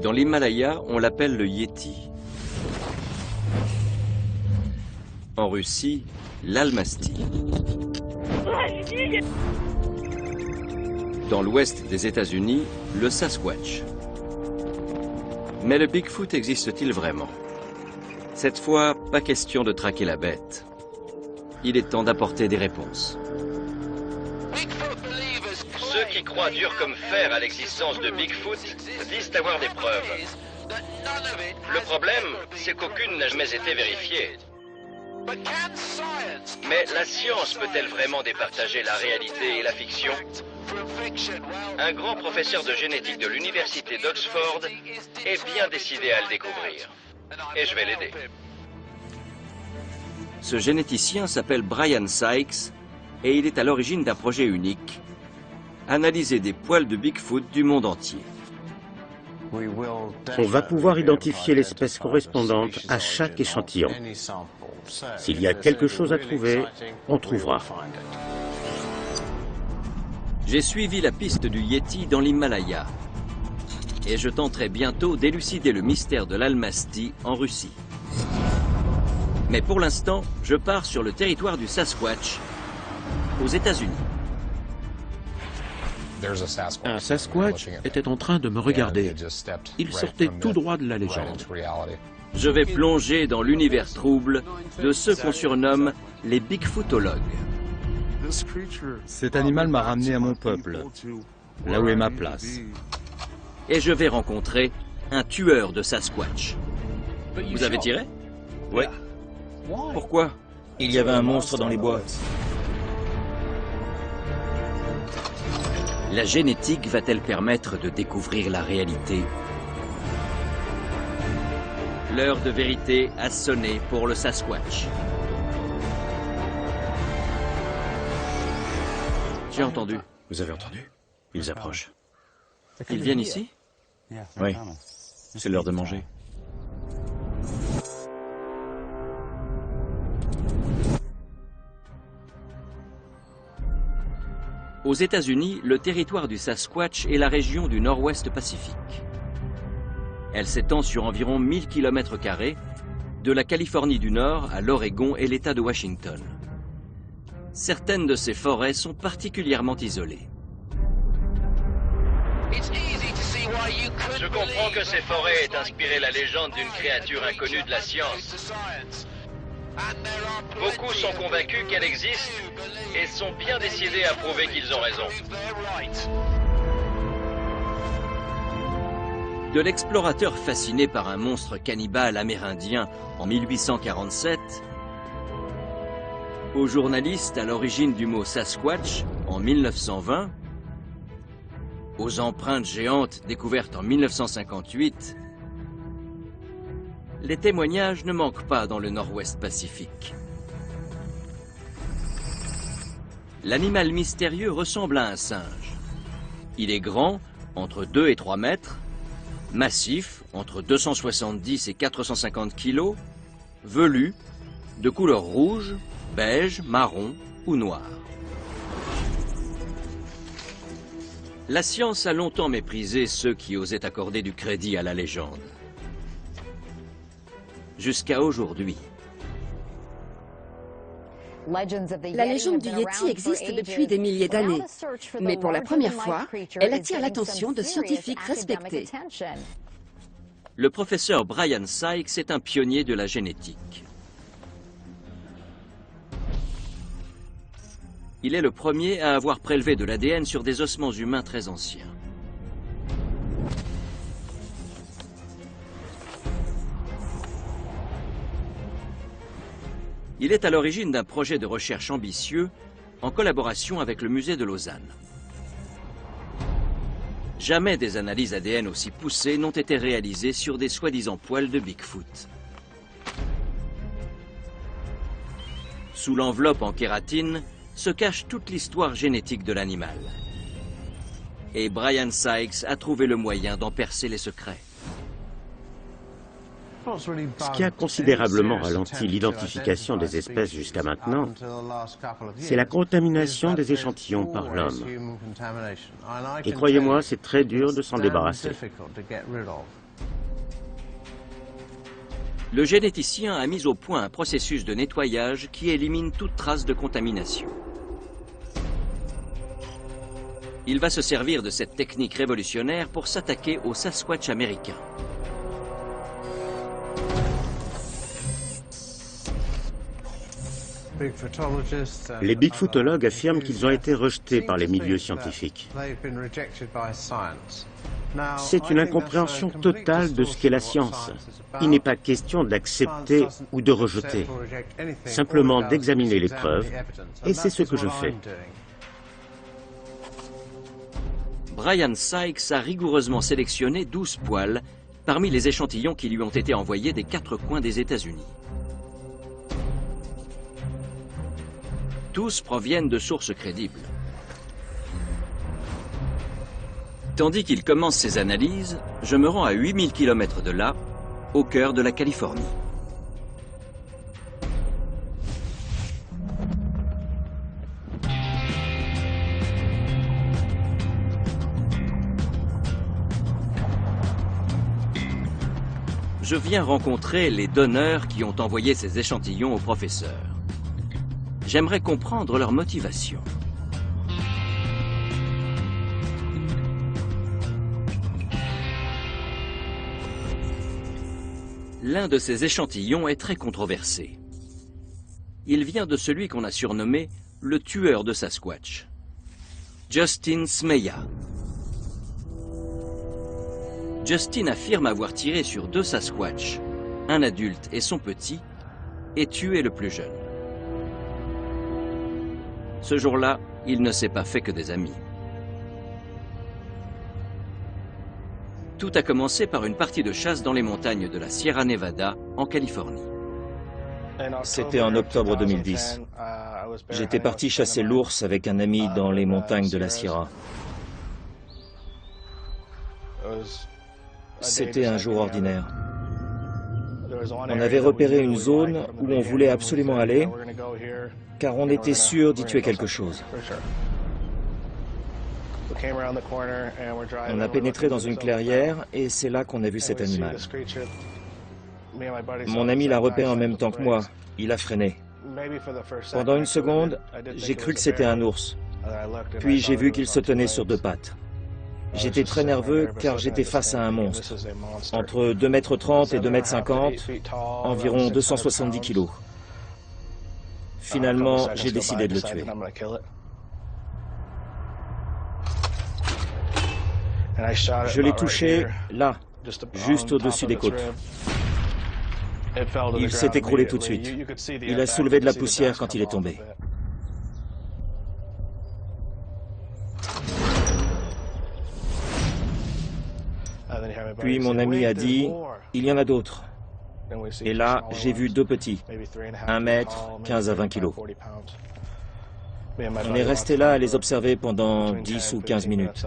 Dans l'Himalaya, on l'appelle le Yéti. En Russie, l'Almasty. Dans l'ouest des États-Unis, le Sasquatch. Mais le Bigfoot existe-t-il vraiment? Cette fois, pas question de traquer la bête. Il est temps d'apporter des réponses. Ceux qui croient dur comme fer à l'existence de Bigfoot disent avoir des preuves. Le problème, c'est qu'aucune n'a jamais été vérifiée. Mais la science peut-elle vraiment départager la réalité et la fiction? Un grand professeur de génétique de l'université d'Oxford est bien décidé à le découvrir. Et je vais l'aider. Ce généticien s'appelle Brian Sykes et il est à l'origine d'un projet unique. Analyser des poils de Bigfoot du monde entier. On va pouvoir identifier l'espèce correspondante à chaque échantillon. S'il y a quelque chose à trouver, on trouvera. J'ai suivi la piste du Yéti dans l'Himalaya. Et je tenterai bientôt d'élucider le mystère de l'Almasty en Russie. Mais pour l'instant, je pars sur le territoire du Sasquatch, aux États-Unis. Un Sasquatch était en train de me regarder. Il sortait tout droit de la légende. Je vais plonger dans l'univers trouble de ceux qu'on surnomme les Bigfootologues. Cet animal m'a ramené à mon peuple, là où est ma place. Et je vais rencontrer un tueur de Sasquatch. Vous avez tiré? Oui. Pourquoi? Il y avait un monstre dans les bois. La génétique va-t-elle permettre de découvrir la réalité? L'heure de vérité a sonné pour le Sasquatch. J'ai entendu. Vous avez entendu? Ils approchent. Ils viennent ici? Oui, c'est l'heure de manger. Aux États-Unis, le territoire du Sasquatch est la région du Nord-Ouest Pacifique. Elle s'étend sur environ 1000 km², de la Californie du Nord à l'Oregon et l'État de Washington. Certaines de ces forêts sont particulièrement isolées. Je comprends que ces forêts aient inspiré la légende d'une créature inconnue de la science. Beaucoup sont convaincus qu'elle existe et sont bien décidés à prouver qu'ils ont raison. De l'explorateur fasciné par un monstre cannibale amérindien en 1847, au journaliste à l'origine du mot Sasquatch en 1920, aux empreintes géantes découvertes en 1958, les témoignages ne manquent pas dans le Nord-Ouest Pacifique. L'animal mystérieux ressemble à un singe. Il est grand, entre 2 et 3 mètres, massif, entre 270 et 450 kg, velu, de couleur rouge, beige, marron ou noir. La science a longtemps méprisé ceux qui osaient accorder du crédit à la légende. Jusqu'à aujourd'hui. La légende du Yéti existe depuis des milliers d'années, mais pour la première fois, elle attire l'attention de scientifiques respectés. Le professeur Brian Sykes est un pionnier de la génétique. Il est le premier à avoir prélevé de l'ADN sur des ossements humains très anciens. Il est à l'origine d'un projet de recherche ambitieux en collaboration avec le musée de Lausanne. Jamais des analyses ADN aussi poussées n'ont été réalisées sur des soi-disant poils de Bigfoot. Sous l'enveloppe en kératine se cache toute l'histoire génétique de l'animal. Et Brian Sykes a trouvé le moyen d'en percer les secrets. Ce qui a considérablement ralenti l'identification des espèces jusqu'à maintenant, c'est la contamination des échantillons par l'homme. Et croyez-moi, c'est très dur de s'en débarrasser. le généticien a mis au point un processus de nettoyage qui élimine toute trace de contamination. Il va se servir de cette technique révolutionnaire pour s'attaquer au Sasquatch américain. Les bigfootologues affirment qu'ils ont été rejetés par les milieux scientifiques. C'est une incompréhension totale de ce qu'est la science. Il n'est pas question d'accepter ou de rejeter, simplement d'examiner les preuves, et c'est ce que je fais. Brian Sykes a rigoureusement sélectionné 12 poils parmi les échantillons qui lui ont été envoyés des 4 coins des États-Unis. Tous proviennent de sources crédibles. Tandis qu'il commence ses analyses, je me rends à 8000 km de là, au cœur de la Californie. Je viens rencontrer les donneurs qui ont envoyé ces échantillons au professeur. J'aimerais comprendre leur motivation. L'un de ces échantillons est très controversé. Il vient de celui qu'on a surnommé le tueur de Sasquatch, Justin Smeja. Justin affirme avoir tiré sur 2 Sasquatch, un adulte et son petit, et tué le plus jeune. Ce jour-là, il ne s'est pas fait que des amis. Tout a commencé par une partie de chasse dans les montagnes de la Sierra Nevada, en Californie. C'était en octobre 2010. J'étais parti chasser l'ours avec un ami dans les montagnes de la Sierra. C'était un jour ordinaire. On avait repéré une zone où on voulait absolument aller, car on était sûr d'y tuer quelque chose. On a pénétré dans une clairière et c'est là qu'on a vu cet animal. Mon ami l'a repéré en même temps que moi. Il a freiné. Pendant une seconde, j'ai cru que c'était un ours. Puis j'ai vu qu'il se tenait sur 2 pattes. J'étais très nerveux car j'étais face à un monstre. Entre 2,30 m et 2,50 m, environ 270 kg. Finalement, j'ai décidé de le tuer. Je l'ai touché là, juste au-dessus des côtes. Il s'est écroulé tout de suite. Il a soulevé de la poussière quand il est tombé. Puis mon ami a dit, il y en a d'autres. Et là, j'ai vu 2 petits, 1 mètre, 15 à 20 kilos. On est resté là à les observer pendant 10 ou 15 minutes.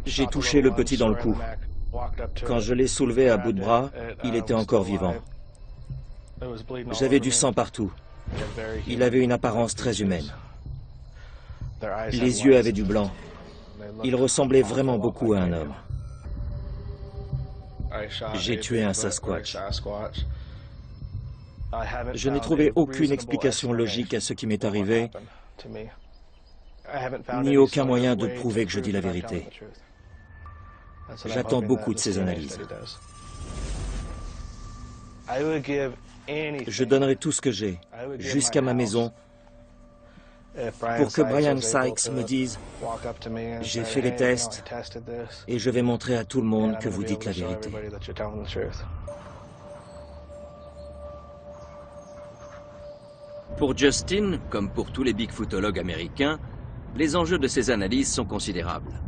J'ai touché le petit dans le cou. Quand je l'ai soulevé à bout de bras, il était encore vivant. J'avais du sang partout. Il avait une apparence très humaine. Les yeux avaient du blanc. Il ressemblait vraiment beaucoup à un homme. J'ai tué un Sasquatch. Je n'ai trouvé aucune explication logique à ce qui m'est arrivé, ni aucun moyen de prouver que je dis la vérité. J'attends beaucoup de ces analyses. Je donnerai tout ce que j'ai, jusqu'à ma maison, pour que Brian Sykes me dise « J'ai fait les tests et je vais montrer à tout le monde que vous dites la vérité. » Pour Justin, comme pour tous les bigfootologues américains, les enjeux de ces analyses sont considérables.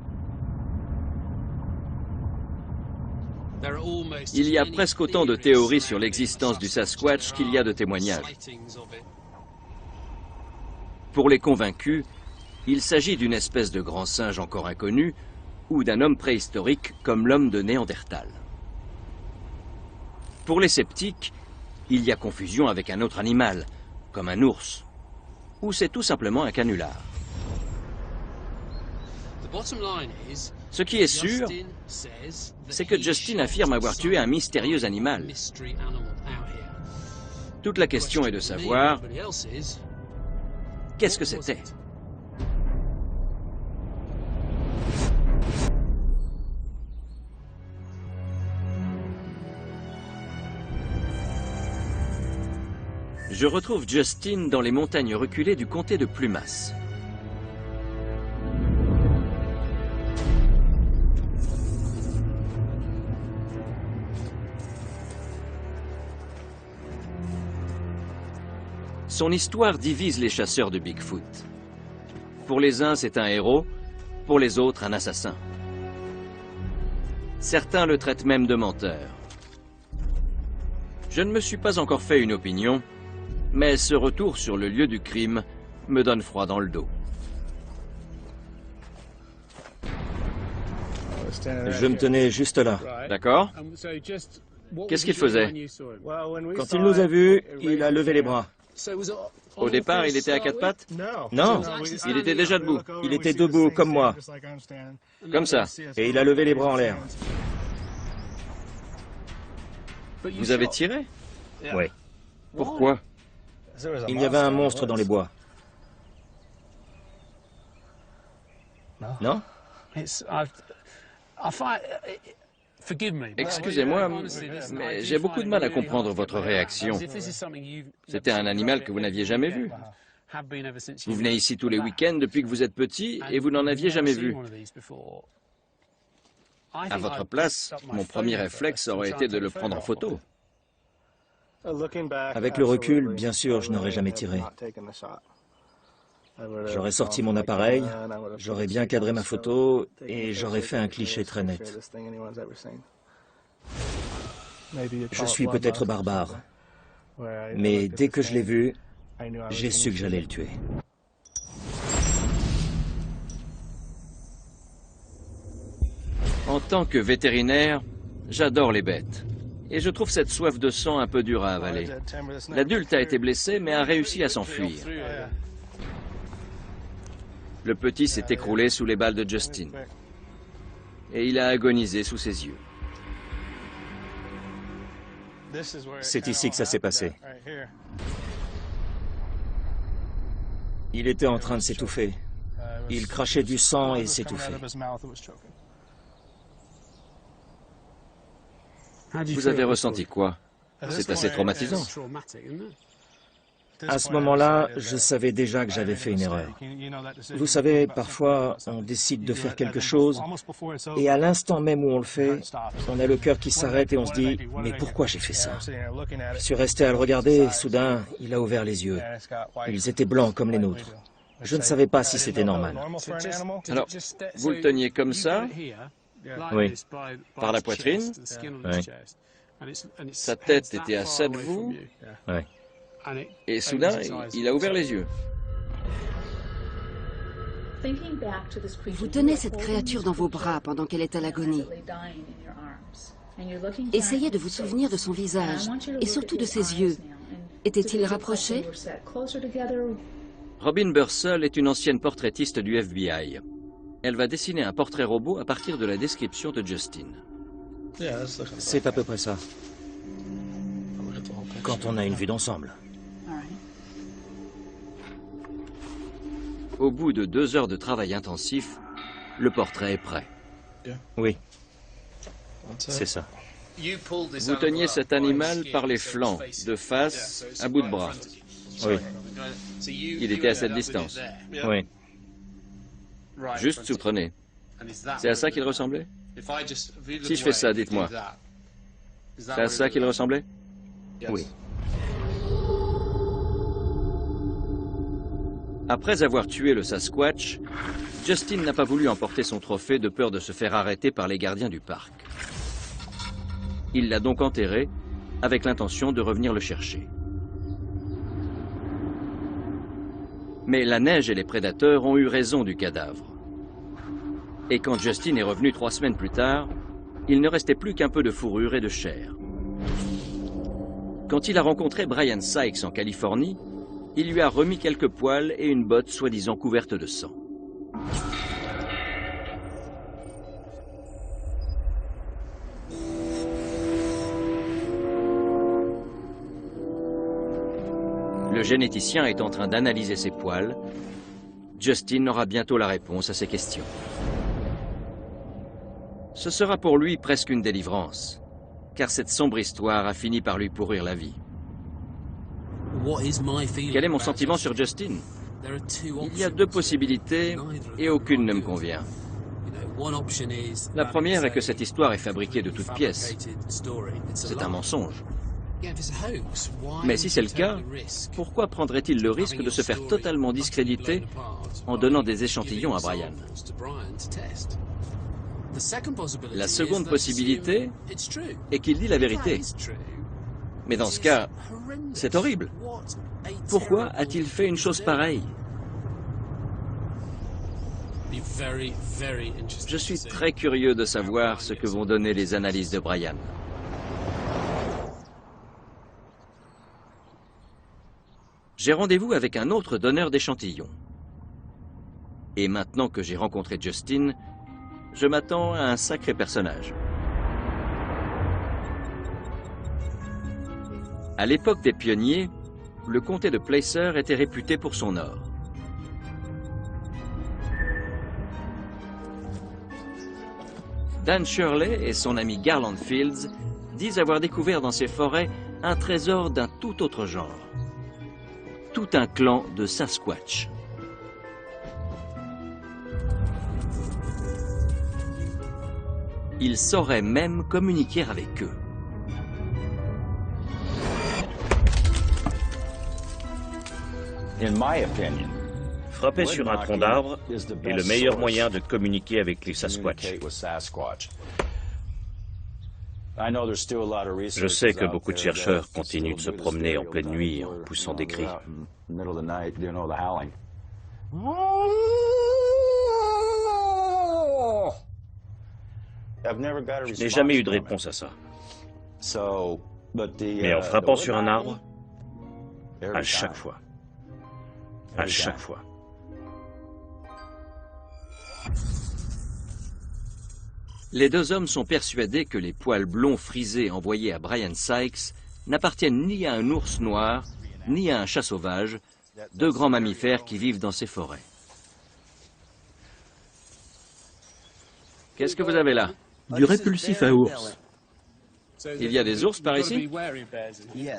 Il y a presque autant de théories sur l'existence du Sasquatch qu'il y a de témoignages. Pour les convaincus, il s'agit d'une espèce de grand singe encore inconnu ou d'un homme préhistorique comme l'homme de Néandertal. Pour les sceptiques, il y a confusion avec un autre animal, comme un ours, ou c'est tout simplement un canular. Ce qui est sûr, c'est que Justin affirme avoir tué un mystérieux animal. Toute la question est de savoir qu'est-ce que c'était. Je retrouve Justin dans les montagnes reculées du comté de Plumas. Son histoire divise les chasseurs de Bigfoot. Pour les uns, c'est un héros, pour les autres, un assassin. Certains le traitent même de menteur. Je ne me suis pas encore fait une opinion, mais ce retour sur le lieu du crime me donne froid dans le dos. Je me tenais juste là. D'accord? Qu'est-ce qu'il faisait? Quand il nous a vus, il a levé les bras. Au départ, il était à quatre pattes? Non, Il était déjà debout. il était debout comme moi. Comme ça. Et il a levé les bras en l'air. Vous avez tiré? Oui. Pourquoi? Il y avait un monstre dans les bois. Non? Excusez-moi, mais j'ai beaucoup de mal à comprendre votre réaction. C'était un animal que vous n'aviez jamais vu. Vous venez ici tous les week-ends depuis que vous êtes petit et vous n'en aviez jamais vu. À votre place, mon premier réflexe aurait été de le prendre en photo. Avec le recul, bien sûr, je n'aurais jamais tiré. J'aurais sorti mon appareil, j'aurais bien cadré ma photo et j'aurais fait un cliché très net. Je suis peut-être barbare, mais dès que je l'ai vu, j'ai su que j'allais le tuer. En tant que vétérinaire, j'adore les bêtes. Et je trouve cette soif de sang un peu dure à avaler. L'adulte a été blessé, mais a réussi à s'enfuir. Le petit s'est écroulé sous les balles de Justin. Et il a agonisé sous ses yeux. C'est ici que ça s'est passé. Il était en train de s'étouffer. Il crachait du sang et s'étouffait. Vous avez ressenti quoi? C'est assez traumatisant. À ce moment-là, je savais déjà que j'avais fait une erreur. Vous savez, parfois, on décide de faire quelque chose, et à l'instant même où on le fait, on a le cœur qui s'arrête et on se dit « Mais pourquoi j'ai fait ça ?» Je suis resté à le regarder et soudain, il a ouvert les yeux. Ils étaient blancs comme les nôtres. Je ne savais pas si c'était normal. Alors, vous le teniez comme ça? Oui. Par la poitrine? Oui. Sa tête était à ça de vous? Oui. Et soudain, il a ouvert les yeux. Vous tenez cette créature dans vos bras pendant qu'elle est à l'agonie. Essayez de vous souvenir de son visage et surtout de ses yeux. Étaient-ils rapprochés? Robin Bursell est une ancienne portraitiste du FBI. Elle va dessiner un portrait robot à partir de la description de Justin. C'est à peu près ça. Quand on a une vue d'ensemble. Au bout de 2 heures de travail intensif, le portrait est prêt. Oui. C'est ça. Vous teniez cet animal par les flancs, de face, à bout de bras. Oui. Il était à cette distance. Oui. Juste soupçonné. C'est à ça qu'il ressemblait? Si je fais ça, dites-moi. C'est à ça qu'il ressemblait? Oui. Après avoir tué le Sasquatch, Justin n'a pas voulu emporter son trophée de peur de se faire arrêter par les gardiens du parc. Il l'a donc enterré avec l'intention de revenir le chercher. Mais la neige et les prédateurs ont eu raison du cadavre. Et quand Justin est revenu 3 semaines plus tard, il ne restait plus qu'un peu de fourrure et de chair. Quand il a rencontré Brian Sykes en Californie, il lui a remis quelques poils et une botte soi-disant couverte de sang. le généticien est en train d'analyser ses poils, Justin aura bientôt la réponse à ses questions. Ce sera pour lui presque une délivrance, car cette sombre histoire a fini par lui pourrir la vie. Quel est mon sentiment sur Justin? Il y a deux possibilités et aucune ne me convient. La première est que cette histoire est fabriquée de toutes pièces. C'est un mensonge. Mais si c'est le cas, pourquoi prendrait-il le risque de se faire totalement discréditer en donnant des échantillons à Brian? La seconde possibilité est qu'il dit la vérité. Mais dans ce cas, c'est horrible. Pourquoi a-t-il fait une chose pareille? Je suis très curieux de savoir ce que vont donner les analyses de Brian. J'ai rendez-vous avec un autre donneur d'échantillons. Et maintenant que j'ai rencontré Justin, je m'attends à un sacré personnage. À l'époque des pionniers, le comté de Placer était réputé pour son or. Dan Shirley et son ami Garland Fields disent avoir découvert dans ces forêts un trésor d'un tout autre genre. Tout un clan de Sasquatch. Ils sauraient même communiquer avec eux. Frapper sur un tronc d'arbre est le meilleur moyen de communiquer avec les Sasquatch. Je sais que beaucoup de chercheurs continuent de se promener en pleine nuit en poussant des cris. Je n'ai jamais eu de réponse à ça. Mais en frappant sur un arbre, à chaque fois. À chaque fois. Les deux hommes sont persuadés que les poils blonds frisés envoyés à Brian Sykes n'appartiennent ni à un ours noir, ni à un chat sauvage, deux grands mammifères qui vivent dans ces forêts. Qu'est-ce que vous avez là? Du répulsif à ours. Il y a des ours par ici?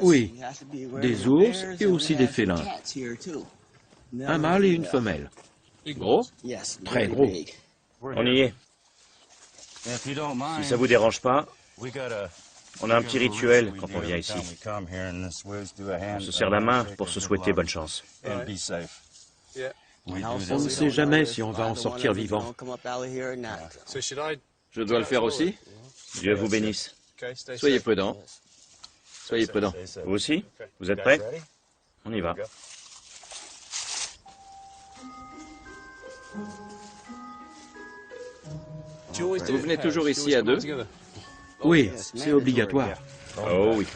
Oui, des ours et aussi des félins. Un mâle et une femelle. Gros? Très gros. On y est. Si ça vous dérange pas, on a un petit rituel quand on vient ici. On se serre la main pour se souhaiter bonne chance. On ne sait jamais si on va en sortir vivant. Je dois le faire aussi? Dieu vous bénisse. Soyez prudents. Soyez prudents. Vous aussi? Vous êtes prêts? On y va. Vous venez toujours ici à deux? Oui, c'est obligatoire. Oh oui.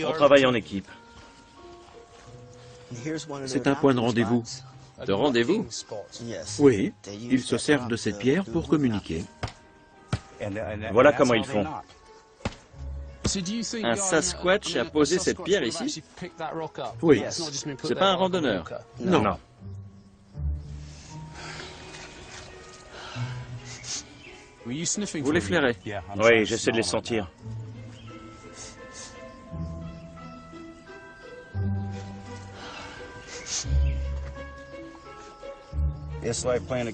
On travaille en équipe. C'est un point de rendez-vous. De rendez-vous? Oui, ils se servent de cette pierre pour communiquer. Voilà comment ils font. Un Sasquatch a posé cette pierre ici? Oui. C'est pas un randonneur? Non. Non. Vous les flairez? Oui, j'essaie de les sentir.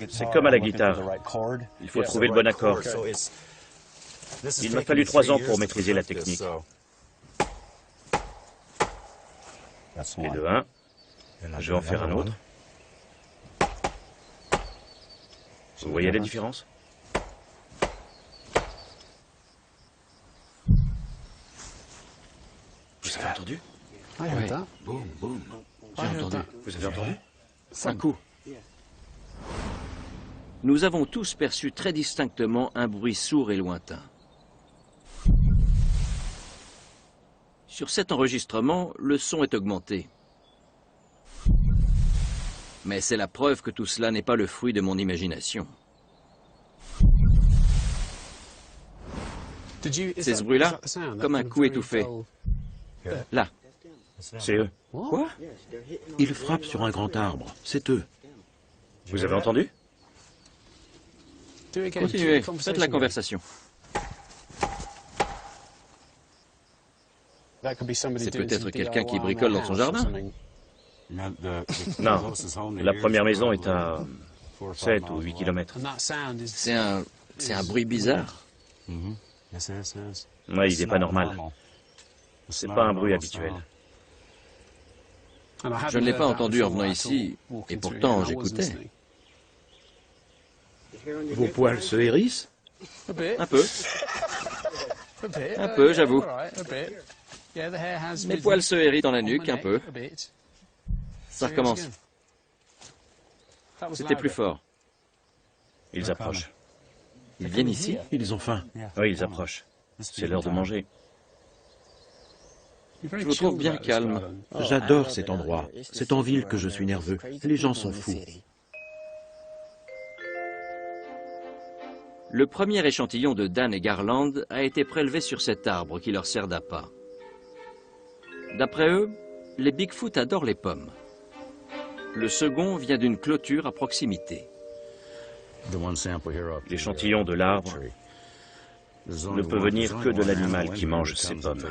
C'est comme à la guitare. Il faut trouver le bon accord. Il m'a fallu 3 ans pour maîtriser la technique. Et de 1, je vais en faire un autre. Vous voyez la différence? Vous avez entendu? Oui. Boum, boum. J'ai entendu. Vous avez entendu? Un coup. Nous avons tous perçu très distinctement un bruit sourd et lointain. Sur cet enregistrement, le son est augmenté. Mais c'est la preuve que tout cela n'est pas le fruit de mon imagination. C'est ce bruit-là, comme un coup étouffé. Là. C'est eux. Quoi? Ils frappent sur un grand arbre. C'est eux. Vous avez entendu? Continuez, faites la conversation. C'est peut-être quelqu'un qui bricole dans son jardin. Non, la première maison est à 7 ou 8 kilomètres. C'est un bruit bizarre. Oui, il n'est pas normal. C'est pas un bruit habituel. Je ne l'ai pas entendu en venant ici, et pourtant j'écoutais. Vos poils se hérissent? Un peu. Un peu, j'avoue. Mes poils se hérissent dans la nuque, un peu. Ça recommence. C'était plus fort. Ils approchent. Ils viennent ici? Ils ont faim. Oui, ils approchent. C'est l'heure de manger. Je vous trouve bien calme. J'adore cet endroit. C'est en ville que je suis nerveux. Les gens sont fous. Le premier échantillon de Dan et Garland a été prélevé sur cet arbre qui leur sert d'appât. D'après eux, les Bigfoot adorent les pommes. Le second vient d'une clôture à proximité. L'échantillon de l'arbre ne peut venir que de l'animal qui mange ces pommes.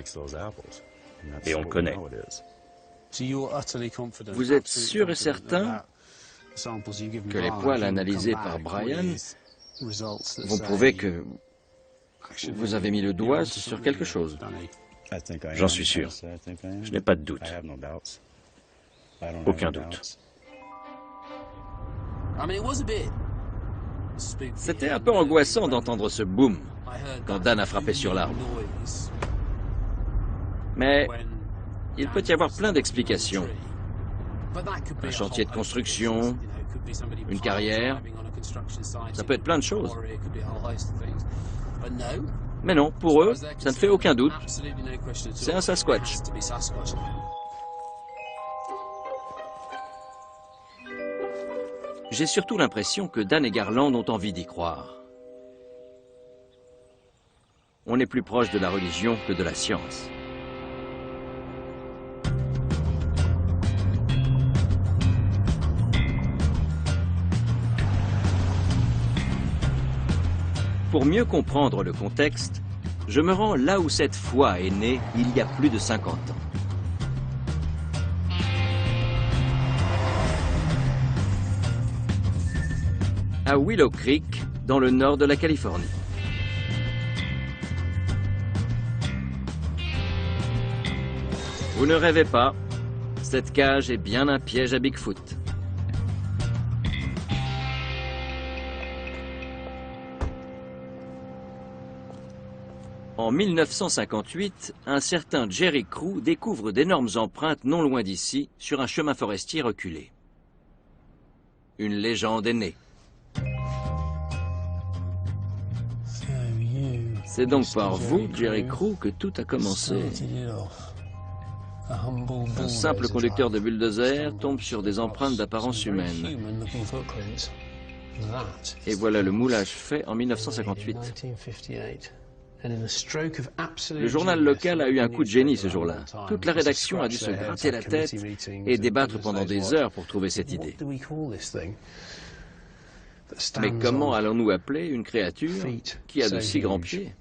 Et on le connaît. Vous êtes sûr et certain que les poils analysés par Brian vont prouver que vous avez mis le doigt sur quelque chose? J'en suis sûr. Je n'ai pas de doute. Aucun doute. C'était un peu angoissant d'entendre ce boom quand Dan a frappé sur l'arbre. Mais il peut y avoir plein d'explications. Un chantier de construction, une carrière, ça peut être plein de choses. Mais non, pour eux, ça ne fait aucun doute. C'est un Sasquatch. J'ai surtout l'impression que Dan et Garland ont envie d'y croire. On est plus proche de la religion que de la science. Pour mieux comprendre le contexte, je me rends là où cette foi est née il y a plus de 50 ans. À Willow Creek, dans le nord de la Californie. Vous ne rêvez pas, cette cage est bien un piège à Bigfoot. En 1958, un certain Jerry Crew découvre d'énormes empreintes non loin d'ici, sur un chemin forestier reculé. Une légende est née. C'est donc par vous, Jerry Crew, que tout a commencé. Un simple conducteur de bulldozer tombe sur des empreintes d'apparence humaine. Et voilà le moulage fait en 1958. Le journal local a eu un coup de génie ce jour-là. Toute la rédaction a dû se gratter la tête et débattre pendant des heures pour trouver cette idée. Mais comment allons-nous appeler une créature qui a de si grands pieds?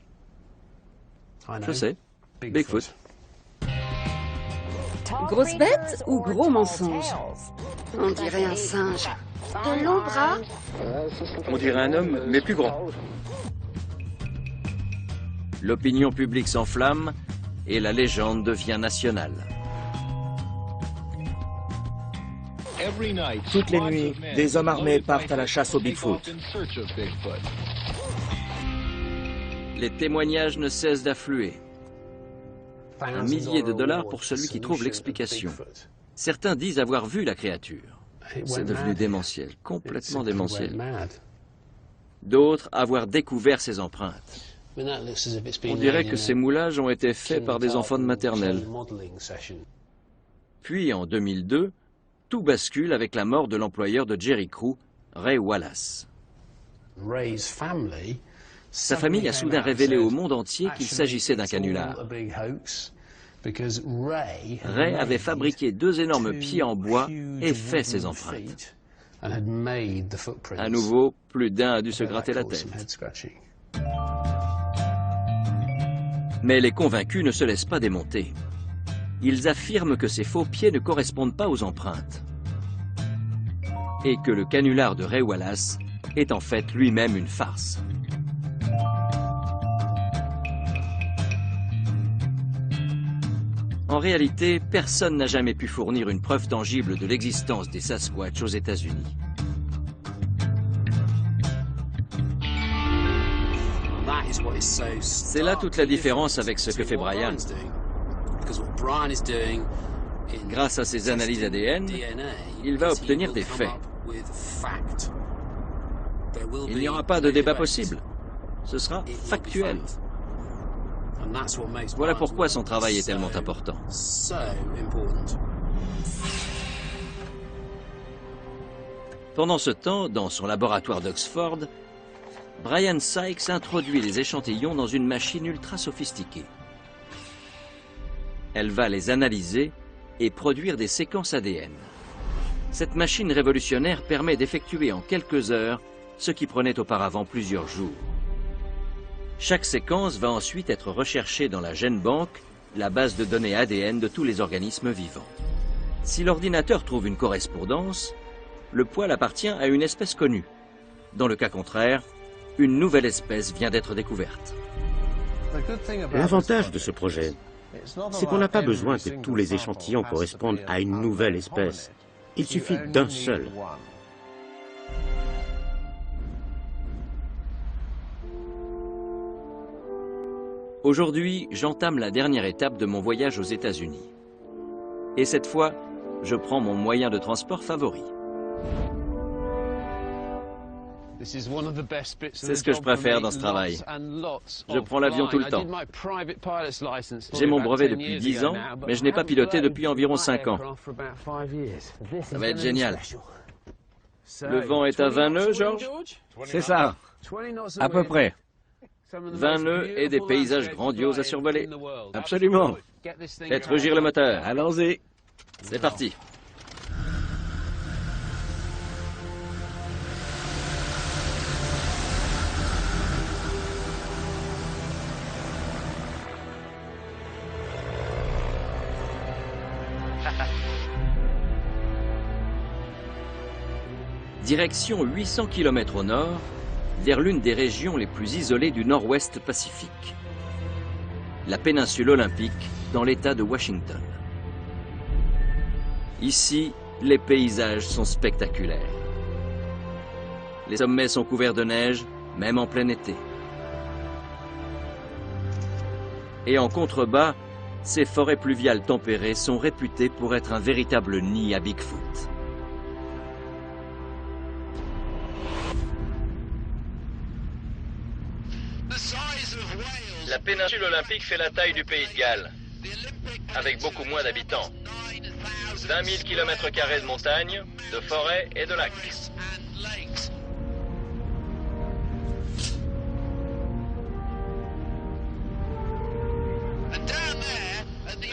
Je sais, Bigfoot. Grosse bête ou gros mensonge? On dirait un singe. De longs bras? On dirait un homme, mais plus grand. L'opinion publique s'enflamme et la légende devient nationale. Toutes les nuits, des hommes armés partent à la chasse au Bigfoot. Les témoignages ne cessent d'affluer. Un millier de dollars pour celui qui trouve l'explication. Certains disent avoir vu la créature. C'est devenu démentiel, complètement démentiel. D'autres avoir découvert ses empreintes. On dirait que ces moulages ont été faits par des enfants de maternelle. Puis, en 2002, tout bascule avec la mort de l'employeur de Jerry Crew, Ray Wallace. Sa famille a soudain révélé au monde entier qu'il s'agissait d'un canular. Ray avait fabriqué 2 énormes pieds en bois et fait ces empreintes. À nouveau, plus d'un a dû se gratter la tête. Mais les convaincus ne se laissent pas démonter. Ils affirment que ces faux pieds ne correspondent pas aux empreintes. Et que le canular de Ray Wallace est en fait lui-même une farce. En réalité, personne n'a jamais pu fournir une preuve tangible de l'existence des Sasquatch aux États-Unis. C'est là toute la différence avec ce que fait Brian. Grâce à ses analyses ADN, il va obtenir des faits. Il n'y aura pas de débat possible. Ce sera factuel. Voilà pourquoi son travail est tellement important. Pendant ce temps, dans son laboratoire d'Oxford, Brian Sykes introduit les échantillons dans une machine ultra sophistiquée. Elle va les analyser et produire des séquences ADN. Cette machine révolutionnaire permet d'effectuer en quelques heures ce qui prenait auparavant plusieurs jours. Chaque séquence va ensuite être recherchée dans la GenBank, la base de données ADN de tous les organismes vivants. Si l'ordinateur trouve une correspondance, le poil appartient à une espèce connue. Dans le cas contraire, une nouvelle espèce vient d'être découverte. L'avantage de ce projet, c'est qu'on n'a pas besoin que tous les échantillons correspondent à une nouvelle espèce. Il suffit d'un seul. Aujourd'hui, j'entame la dernière étape de mon voyage aux États-Unis. Et cette fois, je prends mon moyen de transport favori. C'est ce que je préfère dans ce travail. Je prends l'avion tout le temps. J'ai mon brevet depuis 10 ans, mais je n'ai pas piloté depuis environ 5 ans. Ça va être génial. Le vent est à 20 nœuds, George? C'est ça, à peu près. 20 nœuds et des paysages grandioses à survoler. Absolument. Faites rugir le moteur. Allons-y. C'est parti. Direction 800 km au nord, vers l'une des régions les plus isolées du nord-ouest Pacifique, la péninsule olympique dans l'État de Washington. Ici, les paysages sont spectaculaires. Les sommets sont couverts de neige, même en plein été. Et en contrebas, ces forêts pluviales tempérées sont réputées pour être un véritable nid à Bigfoot. La péninsule olympique fait la taille du pays de Galles, avec beaucoup moins d'habitants. 20 000 km² de montagnes, de forêts et de lacs.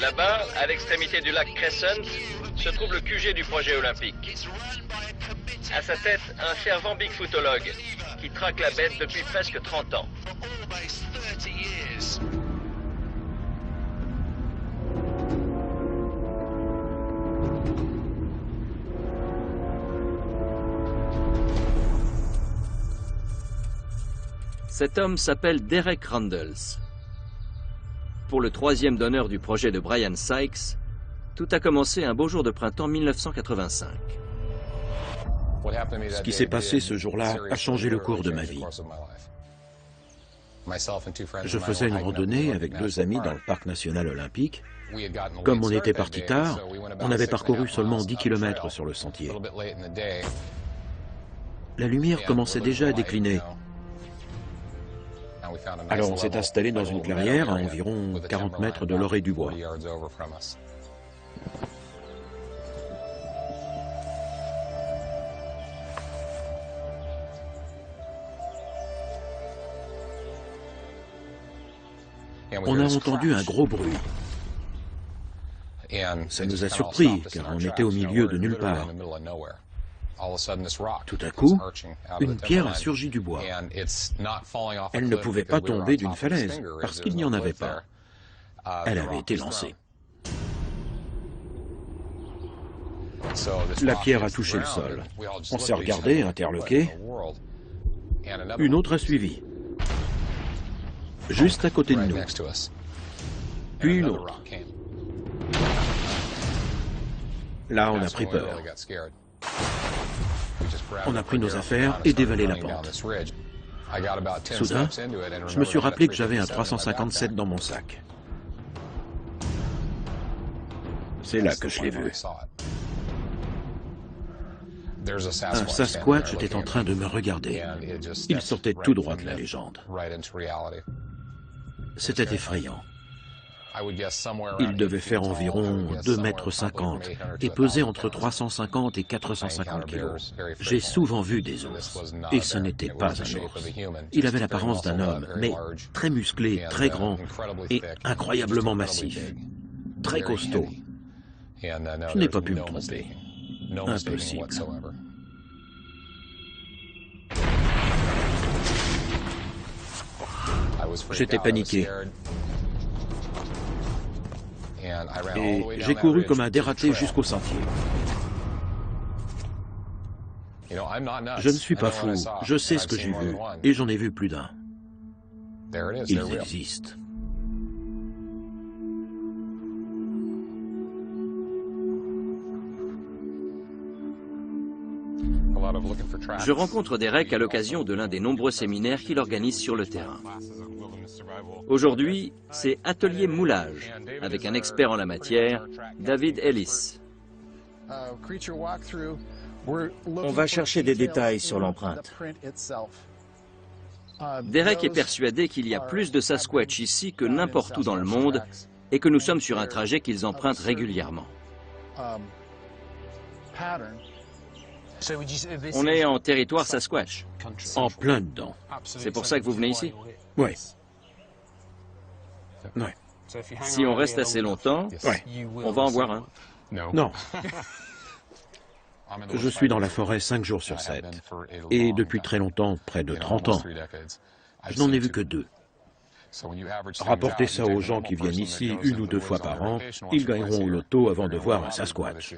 Là-bas, à l'extrémité du lac Crescent, se trouve le QG du projet olympique. À sa tête, un fervent bigfootologue qui traque la bête depuis presque 30 ans. Cet homme s'appelle Derek Randles. Pour le 3e donneur du projet de Brian Sykes, tout a commencé un beau jour de printemps 1985. Ce qui s'est passé ce jour-là a changé le cours de ma vie. Je faisais une randonnée avec 2 amis dans le parc national olympique. Comme on était parti tard, on avait parcouru seulement 10 km sur le sentier. La lumière commençait déjà à décliner. Alors on s'est installé dans une clairière à environ 40 mètres de l'orée du bois. On a entendu un gros bruit. Ça nous a surpris, car on était au milieu de nulle part. Tout à coup, une pierre a surgi du bois. Elle ne pouvait pas tomber d'une falaise, parce qu'il n'y en avait pas. Elle avait été lancée. La pierre a touché le sol. On s'est regardé, interloqué. Une autre a suivi, juste à côté de nous. Puis une autre. Là, on a pris peur. On a pris nos affaires et dévalé la pente. Soudain, je me suis rappelé que j'avais un 357 dans mon sac. C'est là que je l'ai vu. Un Sasquatch était en train de me regarder. Il sortait tout droit de la légende. C'était effrayant. Il devait faire environ 2,50 m et peser entre 350 et 450 kg. J'ai souvent vu des ours, et ce n'était pas un ours. Il avait l'apparence d'un homme, mais très musclé, très grand et incroyablement massif. Très costaud. Je n'ai pas pu me tromper. Impossible. J'étais paniqué. Et j'ai couru comme un dératé jusqu'au sentier. Je ne suis pas fou, je sais ce que j'ai vu, et j'en ai vu plus d'un. Ils existent. Je rencontre Derek à l'occasion de l'un des nombreux séminaires qu'il organise sur le terrain. Aujourd'hui, c'est atelier moulage, avec un expert en la matière, David Ellis. On va chercher des détails sur l'empreinte. Derek est persuadé qu'il y a plus de Sasquatch ici que n'importe où dans le monde et que nous sommes sur un trajet qu'ils empruntent régulièrement. On est en territoire Sasquatch. En plein dedans. C'est pour ça que vous venez ici? Oui. Ouais. Si on reste assez longtemps, on va en voir un. Non. Je suis dans la forêt 5 jours sur 7. Et depuis très longtemps, près de 30 ans. Je n'en ai vu que 2. Rapportez ça aux gens qui viennent ici 1 ou 2 fois par an, ils gagneront au loto avant de voir un Sasquatch.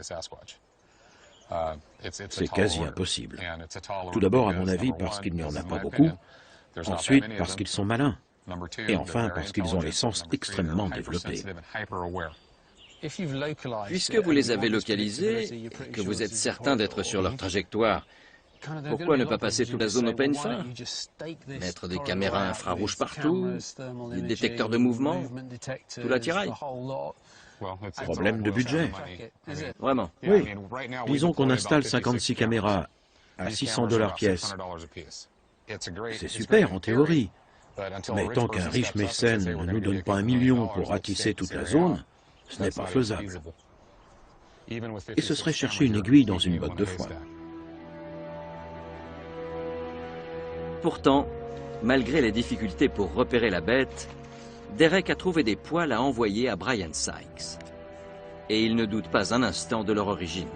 C'est quasi impossible. Tout d'abord, à mon avis, parce qu'il n'y en a pas beaucoup. Ensuite, parce qu'ils sont malins. Et enfin, parce qu'ils ont les sens extrêmement développés. Puisque vous les avez localisés, et que vous êtes certain d'être sur leur trajectoire, pourquoi ne pas passer toute la zone open fin? Mettre des caméras infrarouges partout, des détecteurs de mouvement, tout l'attirail. Problème de budget. Vraiment. Oui. Disons qu'on installe 56 caméras à $600 pièce. C'est super en théorie. Mais tant qu'un riche mécène ne nous donne pas 1 million pour ratisser toute la zone, ce n'est pas faisable. Et ce serait chercher une aiguille dans une botte de foin. Pourtant, malgré les difficultés pour repérer la bête, Derek a trouvé des poils à envoyer à Brian Sykes. Et il ne doute pas un instant de leur origine.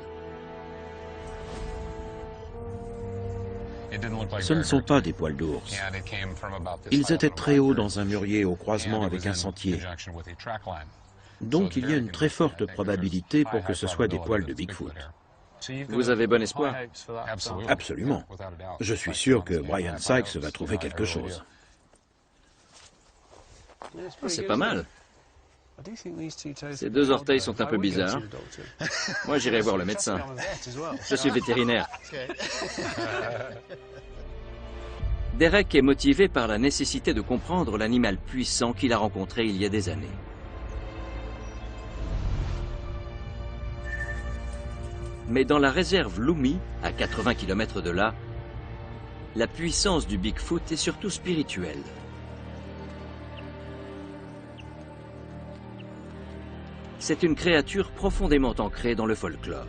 Ce ne sont pas des poils d'ours. Ils étaient très hauts dans un murier au croisement avec un sentier. Donc il y a une très forte probabilité pour que ce soit des poils de Bigfoot. Vous avez bon espoir? Absolument. Je suis sûr que Brian Sykes va trouver quelque chose. C'est pas mal. Ces 2 orteils sont un peu bizarres. Moi, j'irai voir le médecin. Je suis vétérinaire. Derek est motivé par la nécessité de comprendre l'animal puissant qu'il a rencontré il y a des années. Mais dans la réserve Lumi, à 80 km de là, la puissance du Bigfoot est surtout spirituelle. C'est une créature profondément ancrée dans le folklore.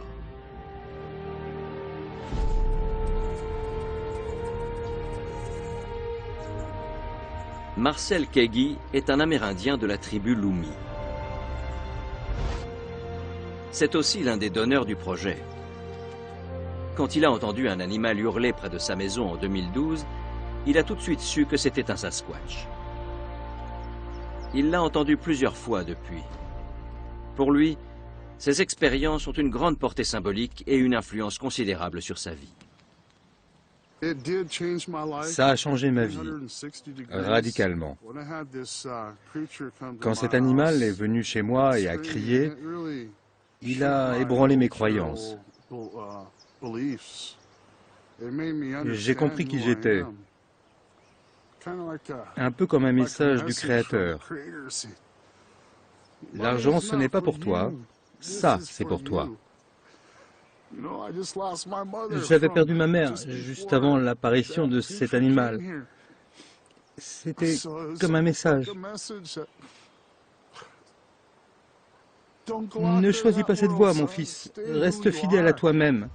Marcel Kegi est un Amérindien de la tribu Lumi. C'est aussi l'un des donneurs du projet. Quand il a entendu un animal hurler près de sa maison en 2012, il a tout de suite su que c'était un Sasquatch. Il l'a entendu plusieurs fois depuis. Pour lui, ces expériences ont une grande portée symbolique et une influence considérable sur sa vie. Ça a changé ma vie, radicalement. Quand cet animal est venu chez moi et a crié, il a ébranlé mes croyances. J'ai compris qui j'étais. Un peu comme un message du Créateur. L'argent, ce n'est pas pour toi, ça, c'est pour toi. J'avais perdu ma mère juste avant l'apparition de cet animal. C'était comme un message. Ne choisis pas cette voie, mon fils. Reste fidèle à toi-même.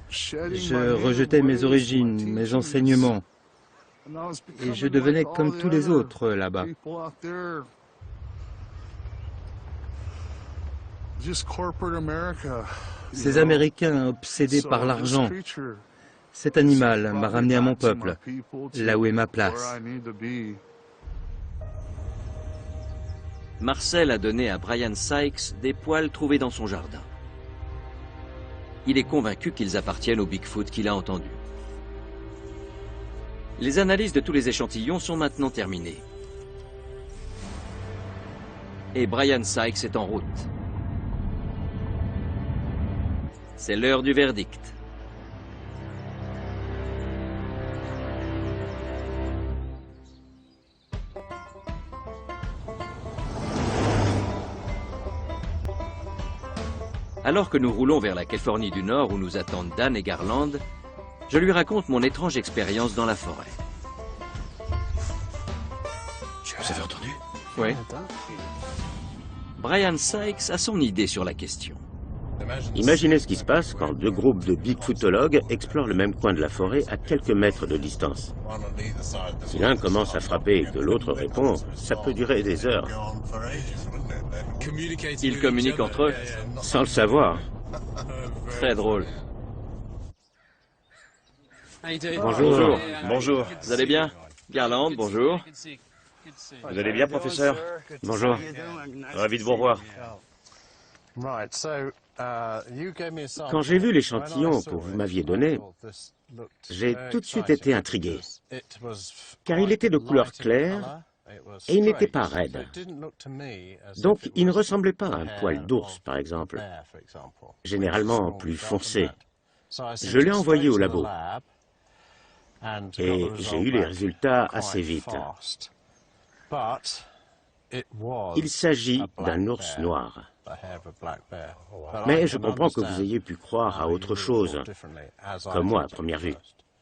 Je rejetais mes origines, mes enseignements. Et je devenais comme tous les autres là-bas. Ces Américains obsédés par l'argent. Cet animal m'a ramené à mon peuple, là où est ma place. Marcel a donné à Brian Sykes des poils trouvés dans son jardin. Il est convaincu qu'ils appartiennent au Bigfoot qu'il a entendu. Les analyses de tous les échantillons sont maintenant terminées. Et Brian Sykes est en route. C'est l'heure du verdict. Alors que nous roulons vers la Californie du Nord où nous attendent Dan et Garland, je lui raconte mon étrange expérience dans la forêt. Vous avez entendu? Oui. Brian Sykes a son idée sur la question. Imaginez ce qui se passe quand deux groupes de bigfootologues explorent le même coin de la forêt à quelques mètres de distance. Si l'un commence à frapper et que l'autre répond, ça peut durer des heures. Ils communiquent entre eux? Sans le savoir. Très drôle. Bonjour. Bonjour. Vous allez bien? Garland, bonjour. Vous allez bien, professeur? Bonjour. Ravi de vous revoir. Quand j'ai vu l'échantillon que vous m'aviez donné, j'ai tout de suite été intrigué, car il était de couleur claire et il n'était pas raide. Donc il ne ressemblait pas à un poil d'ours, par exemple, généralement plus foncé. Je l'ai envoyé au labo et j'ai eu les résultats assez vite. Il s'agit d'un ours noir. Mais je comprends que vous ayez pu croire à autre chose, comme moi à première vue.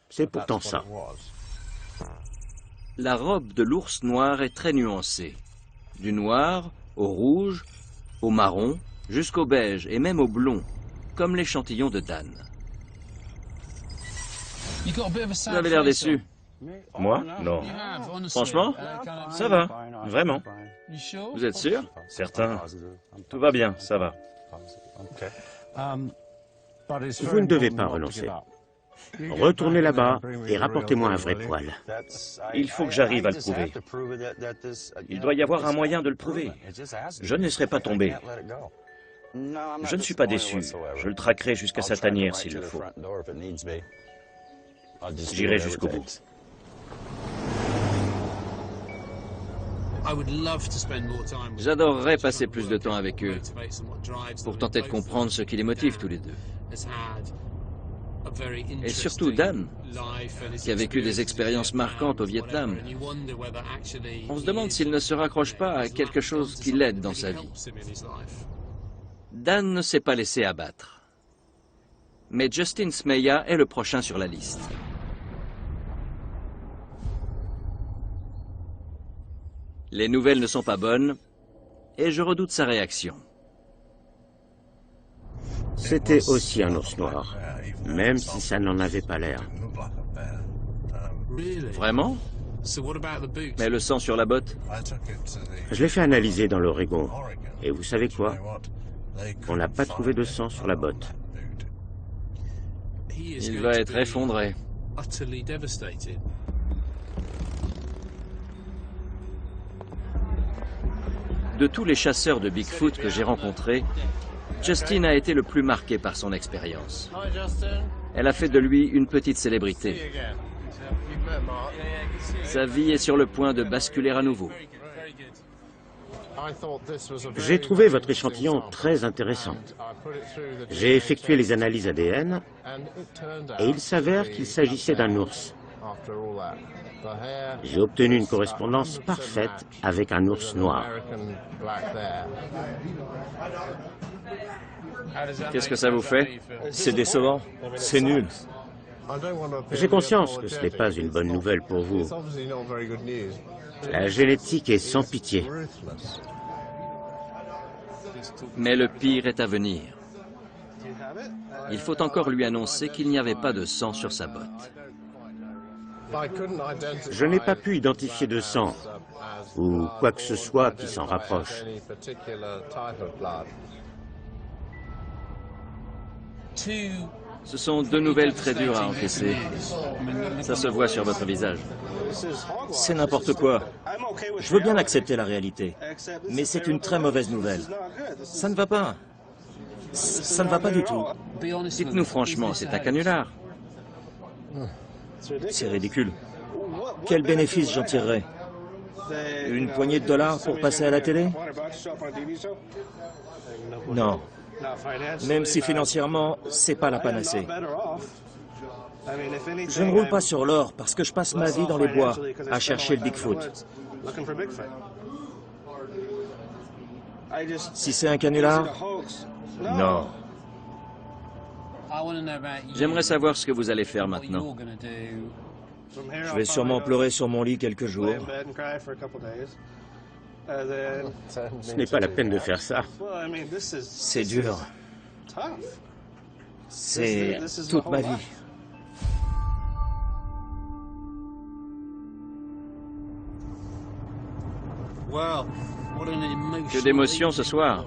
C'est pourtant ça. La robe de l'ours noir est très nuancée. Du noir au rouge, au marron, jusqu'au beige et même au blond, comme l'échantillon de Dan. Vous avez l'air déçu. Moi? Non. Franchement? Ça va, vraiment. Vous êtes sûr? Certain. Tout va bien, ça va. Vous ne devez pas renoncer. Retournez là-bas et rapportez-moi un vrai poil. Il faut que j'arrive à le prouver. Il doit y avoir un moyen de le prouver. Je ne laisserai pas tomber. Je ne suis pas déçu. Je le traquerai jusqu'à sa tanière s'il le faut. J'irai jusqu'au bout. J'adorerais passer plus de temps avec eux, pour tenter de comprendre ce qui les motive tous les deux. Et surtout Dan, qui a vécu des expériences marquantes au Vietnam. On se demande s'il ne se raccroche pas à quelque chose qui l'aide dans sa vie. Dan ne s'est pas laissé abattre. Mais Justin Smeja est le prochain sur la liste. Les nouvelles ne sont pas bonnes, et je redoute sa réaction. C'était aussi un ours noir, même si ça n'en avait pas l'air. Vraiment? Mais le sang sur la botte? Je l'ai fait analyser dans l'Oregon. Et vous savez quoi? On n'a pas trouvé de sang sur la botte. Il va être effondré. De tous les chasseurs de Bigfoot que j'ai rencontrés, Justin a été le plus marqué par son expérience. Elle a fait de lui une petite célébrité. Sa vie est sur le point de basculer à nouveau. J'ai trouvé votre échantillon très intéressant. J'ai effectué les analyses ADN et il s'avère qu'il s'agissait d'un ours. J'ai obtenu une correspondance parfaite avec un ours noir. Qu'est-ce que ça vous fait? C'est décevant, c'est nul. J'ai conscience que ce n'est pas une bonne nouvelle pour vous. La génétique est sans pitié. Mais le pire est à venir. Il faut encore lui annoncer qu'il n'y avait pas de sang sur sa botte. Je n'ai pas pu identifier de sang ou quoi que ce soit qui s'en rapproche. Ce sont deux nouvelles très dures à encaisser. Ça se voit sur votre visage. C'est n'importe quoi. Je veux bien accepter la réalité, mais c'est une très mauvaise nouvelle. Ça ne va pas. Ça ne va pas du tout. Dites-nous franchement, c'est un canular. C'est ridicule. Quel bénéfice j'en tirerais? Une poignée de dollars pour passer à la télé? Non. Même si financièrement, c'est pas la panacée. Je ne roule pas sur l'or parce que je passe ma vie dans les bois à chercher le Bigfoot. Si c'est un canular, non. J'aimerais savoir ce que vous allez faire maintenant. Je vais sûrement pleurer sur mon lit quelques jours. Ce n'est pas la peine de faire ça. C'est dur. C'est toute ma vie. Que d'émotions ce soir.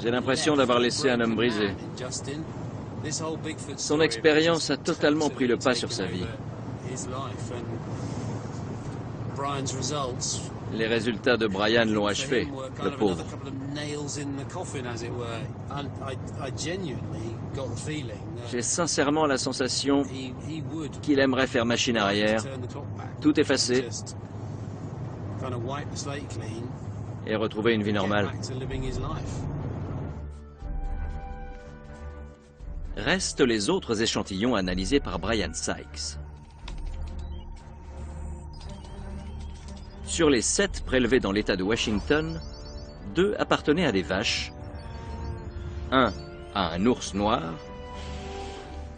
J'ai l'impression d'avoir laissé un homme brisé. Son expérience a totalement pris le pas sur sa vie. Les résultats de Brian l'ont achevé, le pauvre. J'ai sincèrement la sensation qu'il aimerait faire machine arrière, tout effacer et retrouver une vie normale. Restent les autres échantillons analysés par Brian Sykes. Sur les 7 prélevés dans l'État de Washington, 2 appartenaient à des vaches, 1 à un ours noir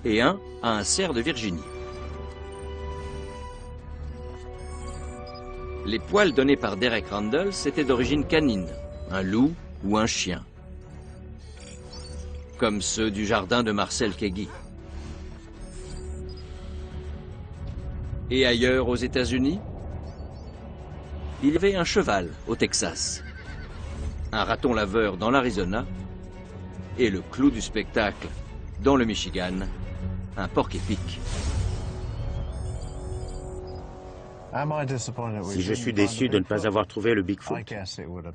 et 1 à un cerf de Virginie. Les poils donnés par Derek Randall étaient d'origine canine, un loup ou un chien, comme ceux du jardin de Marcel Keggy. Et ailleurs aux États-Unis, il y avait un cheval au Texas, un raton laveur dans l'Arizona et le clou du spectacle dans le Michigan, un porc-épic. Si je suis déçu de ne pas avoir trouvé le Bigfoot,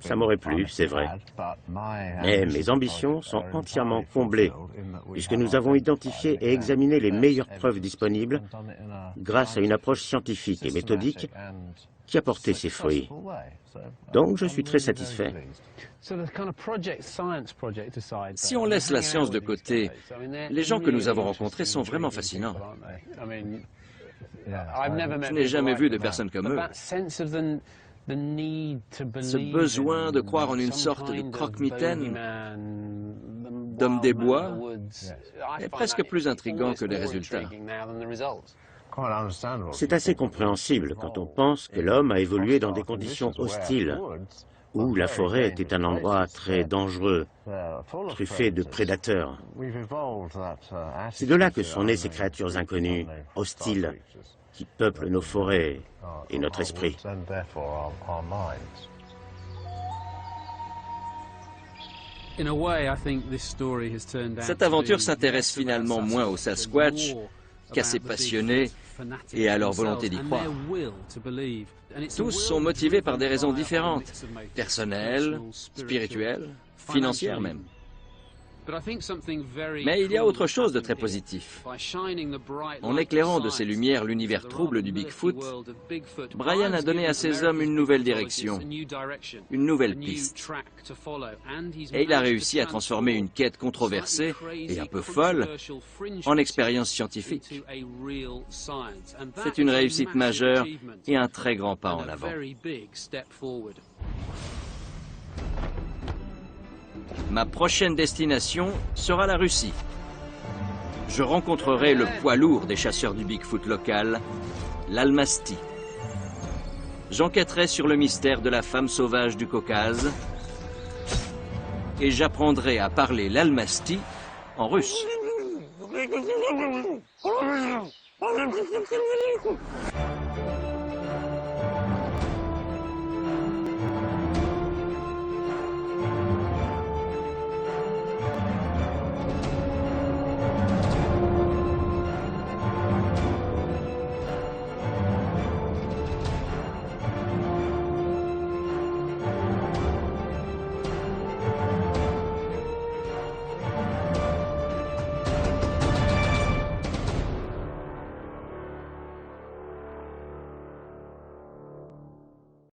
ça m'aurait plu, c'est vrai. Mais mes ambitions sont entièrement comblées, puisque nous avons identifié et examiné les meilleures preuves disponibles grâce à une approche scientifique et méthodique qui a porté ses fruits. Donc je suis très satisfait. Si on laisse la science de côté, les gens que nous avons rencontrés sont vraiment fascinants. Je n'ai jamais vu de personnes comme eux. Ce besoin de croire en une sorte de croque-mitaine, d'homme des bois, est presque plus intriguant que les résultats. C'est assez compréhensible quand on pense que l'homme a évolué dans des conditions hostiles, où la forêt était un endroit très dangereux, truffé de prédateurs. C'est de là que sont nées ces créatures inconnues, hostiles, qui peuplent nos forêts et notre esprit. Cette aventure s'intéresse finalement moins aux Sasquatch qu'à ces passionnés et à leur volonté d'y croire. Tous sont motivés par des raisons différentes, personnelles, spirituelles, financières même. Mais il y a autre chose de très positif. En éclairant de ses lumières l'univers trouble du Bigfoot, Brian a donné à ses hommes une nouvelle direction, une nouvelle piste. Et il a réussi à transformer une quête controversée et un peu folle en expérience scientifique. C'est une réussite majeure et un très grand pas en avant. Ma prochaine destination sera la Russie. Je rencontrerai le poids lourd des chasseurs du Bigfoot local, l'Almasty. J'enquêterai sur le mystère de la femme sauvage du Caucase et j'apprendrai à parler l'Almasty en russe.